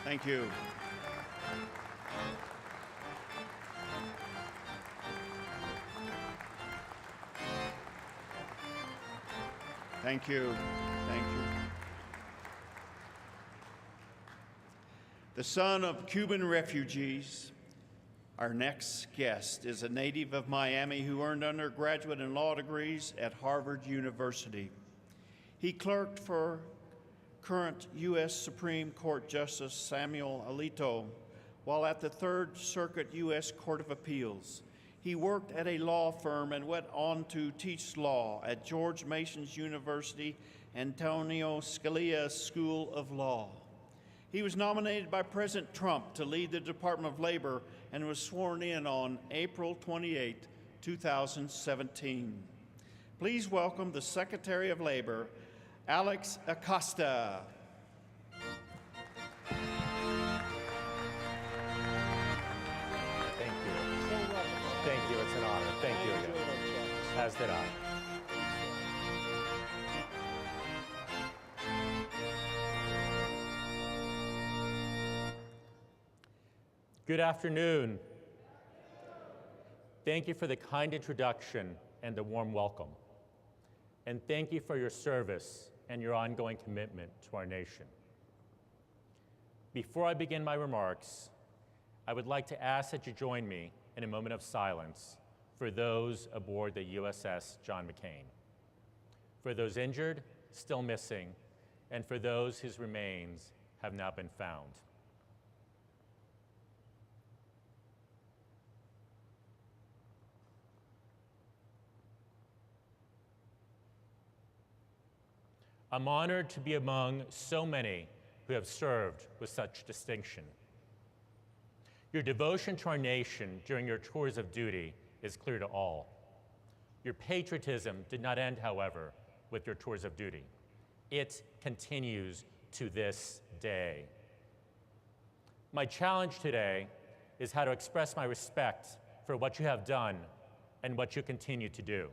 Thank you. Thank you. Thank you. The son of Cuban refugees, our next guest is a native of Miami who earned undergraduate and law degrees at Harvard University. He clerked for current U.S. Supreme Court Justice Samuel Alito while at the Third Circuit U.S. Court of Appeals. He worked at a law firm and went on to teach law at George Mason's University, Antonio Scalia School of Law. He was nominated by President Trump to lead the Department of Labor and was sworn in on April 28, 2017. Please welcome the Secretary of Labor, Alex Acosta. Thank you, it's an honor. Thank you again. As did I. Good afternoon. Thank you for the kind introduction and the warm welcome. And thank you for your service and your ongoing commitment to our nation. Before I begin my remarks, I would like to ask that you join me in a moment of silence for those aboard the USS John McCain, for those injured, still missing, and for those whose remains have now been found. I'm honored to be among so many who have served with such distinction. Your devotion to our nation during your tours of duty is clear to all. Your patriotism did not end, however, with your tours of duty. It continues to this day. My challenge today is how to express my respect for what you have done and what you continue to do.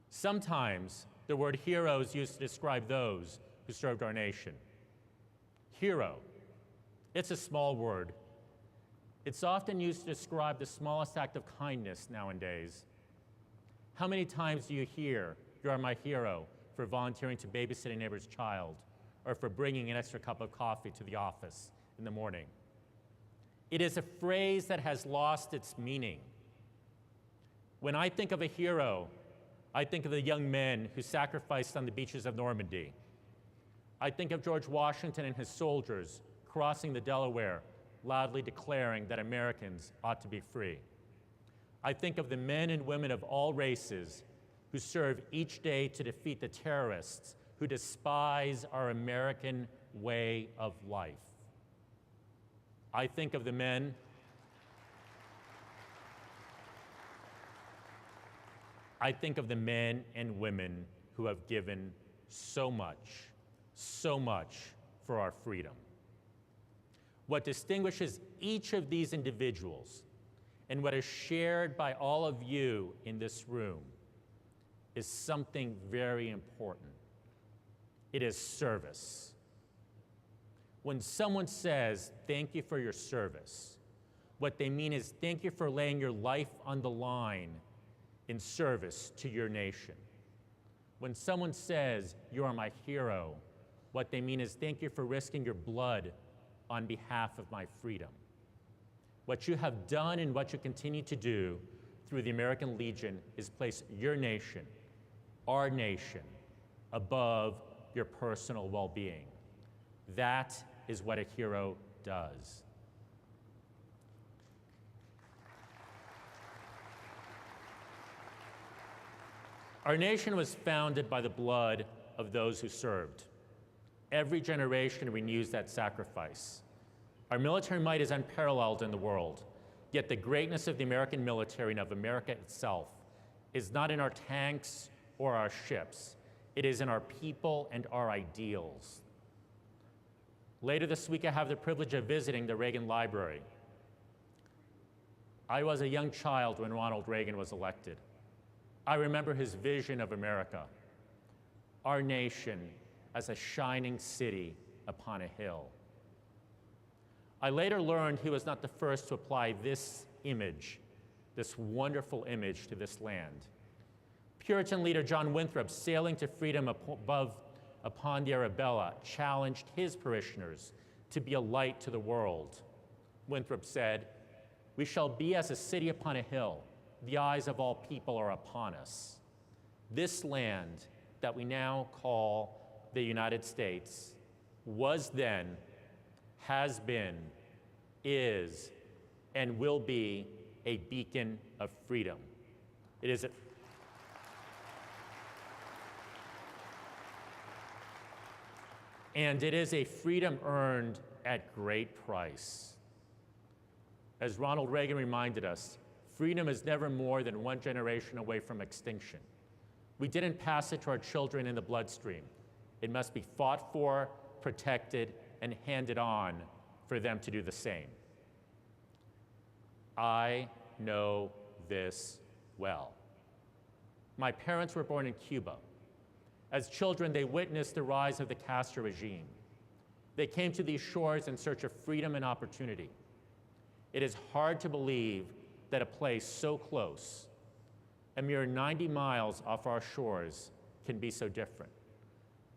Sometimes the word hero is used to describe those who served our nation. Hero. It's a small word. It's often used to describe the smallest act of kindness nowadays. How many times do you hear, "You are my hero," for volunteering to babysit a neighbor's child, or for bringing an extra cup of coffee to the office in the morning? It is a phrase that has lost its meaning. When I think of a hero, I think of the young men who sacrificed on the beaches of Normandy. I think of George Washington and his soldiers crossing the Delaware, loudly declaring that Americans ought to be free. I think of the men and women of all races who serve each day to defeat the terrorists who despise our American way of life. I think of the men and women who have given so much for our freedom. What distinguishes each of these individuals and what is shared by all of you in this room is something very important. It is service. When someone says, "Thank you for your service," what they mean is, thank you for laying your life on the line in service to your nation. When someone says, "You are my hero," what they mean is, thank you for risking your blood on behalf of my freedom. What you have done and what you continue to do through the American Legion is place your nation, our nation, above your personal well-being. That is what a hero does. Our nation was founded by the blood of those who served. Every generation renews that sacrifice. Our military might is unparalleled in the world, yet the greatness of the American military and of America itself is not in our tanks or our ships. It is in our people and our ideals. Later this week, I have the privilege of visiting the Reagan Library. I was a young child when Ronald Reagan was elected. I remember his vision of America, our nation as a shining city upon a hill. I later learned he was not the first to apply this image, this wonderful image, to this land. Puritan leader John Winthrop, sailing to freedom upon the Arabella, challenged his parishioners to be a light to the world. Winthrop said, "We shall be as a city upon a hill. The eyes of all people are upon us." This land that we now call the United States was then, has been, is, and will be a beacon of freedom. It is and it is a freedom earned at great price. As Ronald Reagan reminded us, freedom is never more than one generation away from extinction. We didn't pass it to our children in the bloodstream. It must be fought for, protected, and handed on for them to do the same. I know this well. My parents were born in Cuba. As children, they witnessed the rise of the Castro regime. They came to these shores in search of freedom and opportunity. It is hard to believe that a place so close, a mere 90 miles off our shores, can be so different.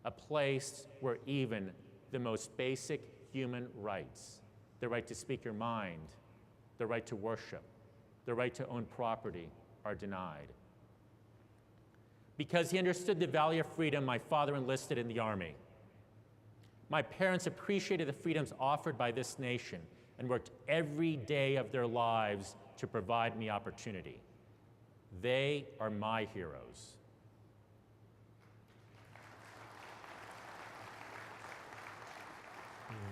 A place where even the most basic human rights, the right to speak your mind, the right to worship, the right to own property, are denied. Because he understood the value of freedom, my father enlisted in the Army. My parents appreciated the freedoms offered by this nation and worked every day of their lives to provide me opportunity. They are my heroes.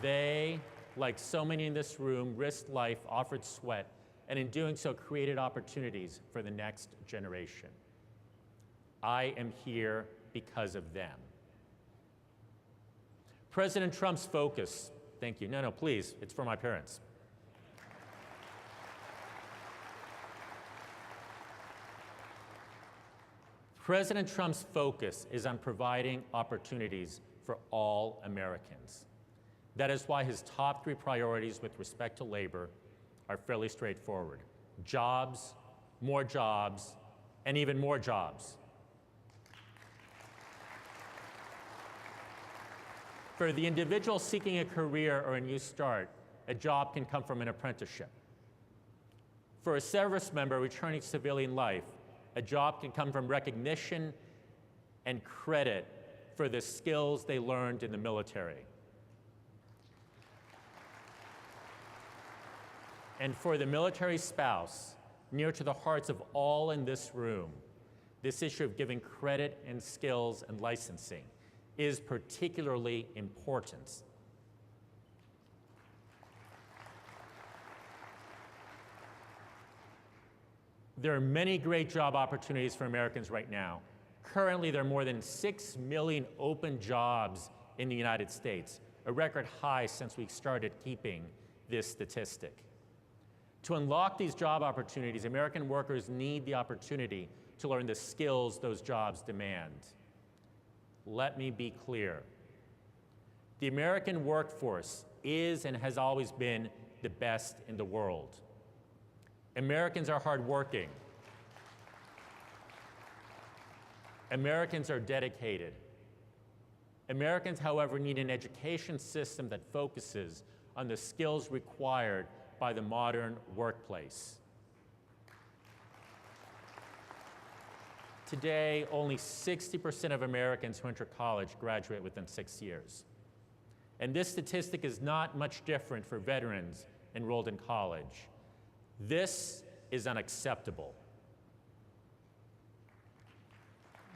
They, like so many in this room, risked life, offered sweat, and in doing so created opportunities for the next generation. I am here because of them. President Trump's focus, thank you, no, please, it's for my parents. President Trump's focus is on providing opportunities for all Americans. That is why his top 3 priorities with respect to labor are fairly straightforward: jobs, and even more jobs. For the individual seeking a career or a new start, a job can come from an apprenticeship. For a service member returning to civilian life, a job can come from recognition and credit for the skills they learned in the military. And for the military spouse, near to the hearts of all in this room, this issue of giving credit and skills and licensing is particularly important. There are many great job opportunities for Americans right now. Currently, there are more than 6 million open jobs in the United States, a record high since we started keeping this statistic. To unlock these job opportunities, American workers need the opportunity to learn the skills those jobs demand. Let me be clear. The American workforce is and has always been the best in the world. Americans are hardworking. Americans are dedicated. Americans, however, need an education system that focuses on the skills required by the modern workplace. Today, only 60% of Americans who enter college graduate within 6 years. And this statistic is not much different for veterans enrolled in college. This is unacceptable.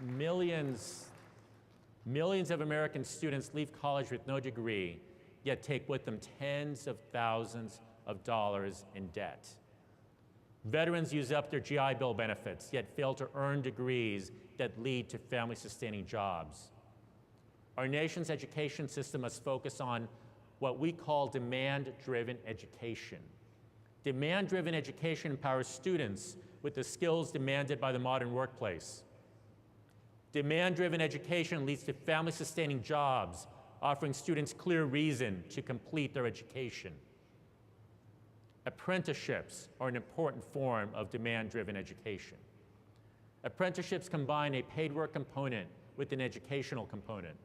Millions of American students leave college with no degree, yet take with them tens of thousands of dollars in debt. Veterans use up their GI Bill benefits, yet fail to earn degrees that lead to family-sustaining jobs. Our nation's education system must focus on what we call demand-driven education. Demand-driven education empowers students with the skills demanded by the modern workplace. Demand-driven education leads to family-sustaining jobs, offering students clear reason to complete their education. Apprenticeships are an important form of demand-driven education. Apprenticeships combine a paid work component with an educational component.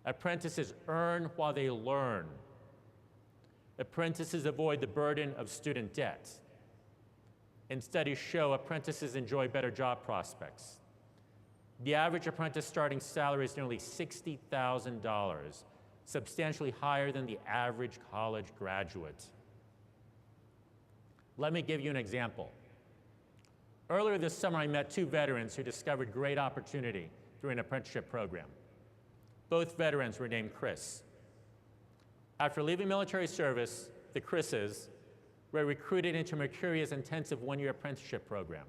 Apprentices earn while they learn. Apprentices avoid the burden of student debt. And studies show apprentices enjoy better job prospects. The average apprentice starting salary is nearly $60,000, substantially higher than the average college graduate. Let me give you an example. Earlier this summer, I met two veterans who discovered great opportunity through an apprenticeship program. Both veterans were named Chris. After leaving military service, the Chris's were recruited into Mercuria's intensive one-year apprenticeship program.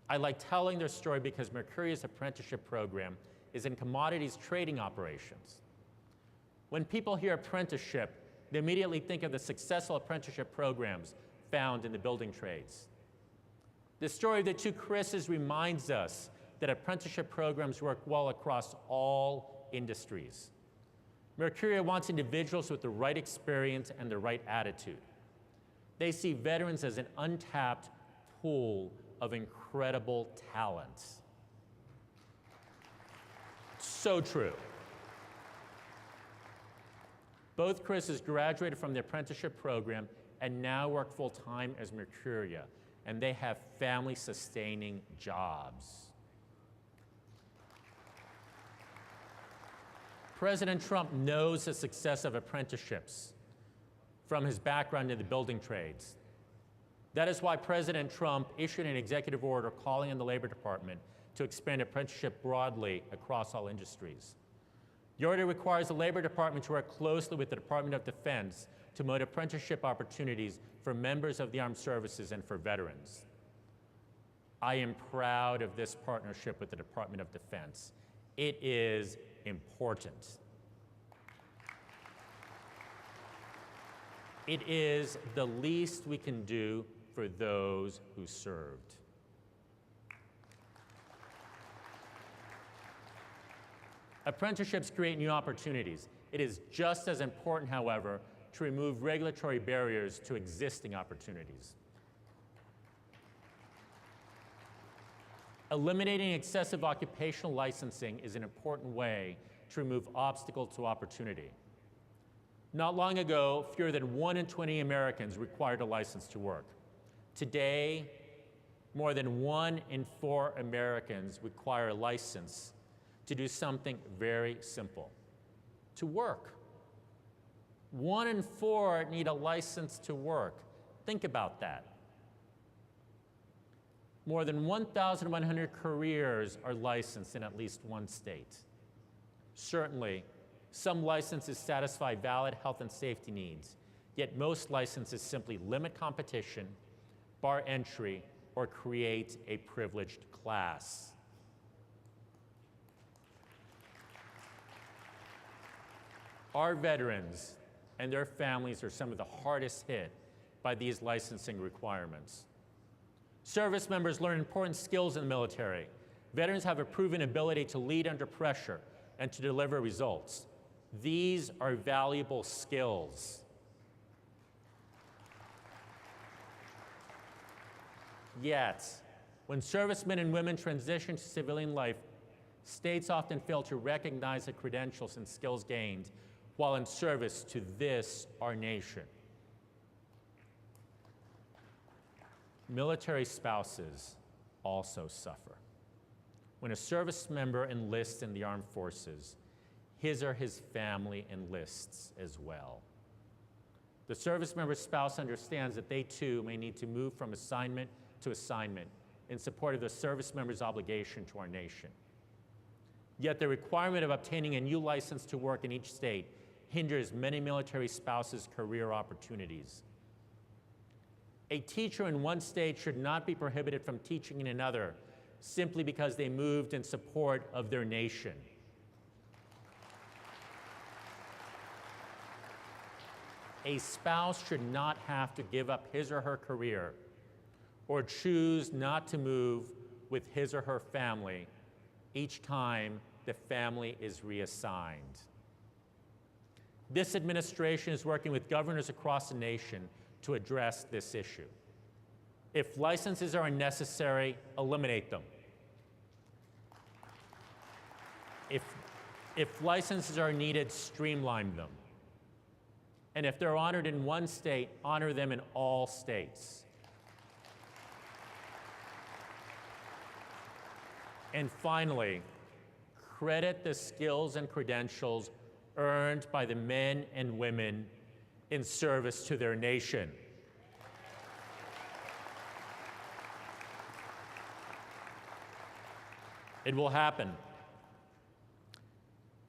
I like telling their story because Mercuria's apprenticeship program is in commodities trading operations. When people hear apprenticeship, they immediately think of the successful apprenticeship programs found in the building trades. The story of the two Chris's reminds us that apprenticeship programs work well across all industries. Mercuria wants individuals with the right experience and the right attitude. They see veterans as an untapped pool of incredible talent. So true. Both Chris's graduated from the apprenticeship program and now work full-time as Mercuria, and they have family-sustaining jobs. President Trump knows the success of apprenticeships from his background in the building trades. That is why President Trump issued an executive order calling on the Labor Department to expand apprenticeship broadly across all industries. The order requires the Labor Department to work closely with the Department of Defense to promote apprenticeship opportunities for members of the armed services and for veterans. I am proud of this partnership with the Department of Defense. It is important. It is the least we can do for those who served. Apprenticeships create new opportunities. It is just as important, however, to remove regulatory barriers to existing opportunities. Eliminating excessive occupational licensing is an important way to remove obstacles to opportunity. Not long ago, fewer than 1 in 20 Americans required a license to work. Today, more than 1 in 4 Americans require a license to do something very simple, to work. 1 in 4 need a license to work. Think about that. More than 1,100 careers are licensed in at least one state. Certainly, some licenses satisfy valid health and safety needs, yet most licenses simply limit competition, bar entry, or create a privileged class. Our veterans and their families are some of the hardest hit by these licensing requirements. Service members learn important skills in the military. Veterans have a proven ability to lead under pressure and to deliver results. These are valuable skills. Yet, when servicemen and women transition to civilian life, states often fail to recognize the credentials and skills gained while in service to this, our nation. Military spouses also suffer. When a service member enlists in the armed forces, his or his family enlists as well. The service member's spouse understands that they too may need to move from assignment to assignment in support of the service member's obligation to our nation. Yet the requirement of obtaining a new license to work in each state hinders many military spouses' career opportunities. A teacher in one state should not be prohibited from teaching in another simply because they moved in support of their nation. A spouse should not have to give up his or her career or choose not to move with his or her family each time the family is reassigned. This administration is working with governors across the nation to address this issue. If licenses are unnecessary, eliminate them. If licenses are needed, streamline them. And if they're honored in one state, honor them in all states. And finally, credit the skills and credentials earned by the men and women in service to their nation. It will happen.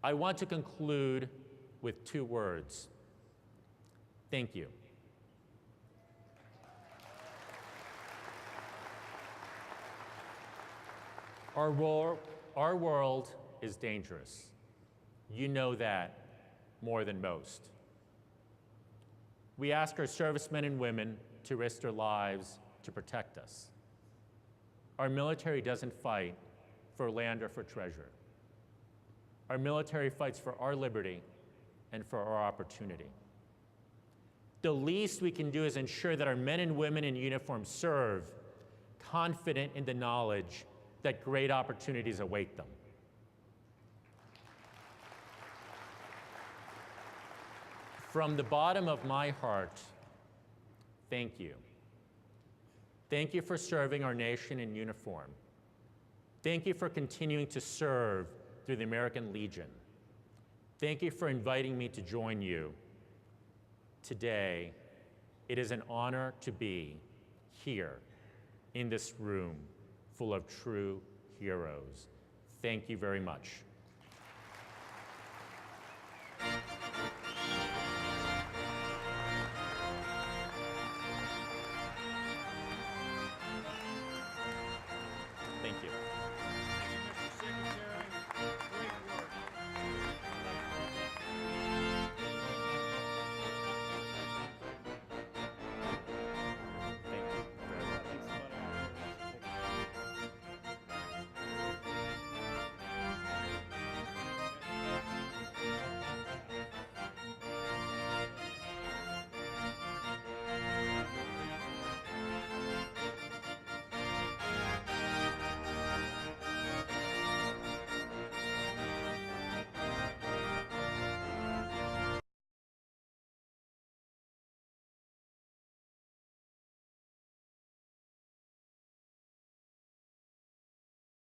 I want to conclude with 2 words. Thank you. Our world is dangerous. You know that more than most. We ask our servicemen and women to risk their lives to protect us. Our military doesn't fight for land or for treasure. Our military fights for our liberty and for our opportunity. The least we can do is ensure that our men and women in uniform serve, confident in the knowledge that great opportunities await them. From the bottom of my heart, thank you. Thank you for serving our nation in uniform. Thank you for continuing to serve through the American Legion. Thank you for inviting me to join you. Today, it is an honor to be here in this room full of true heroes. Thank you very much.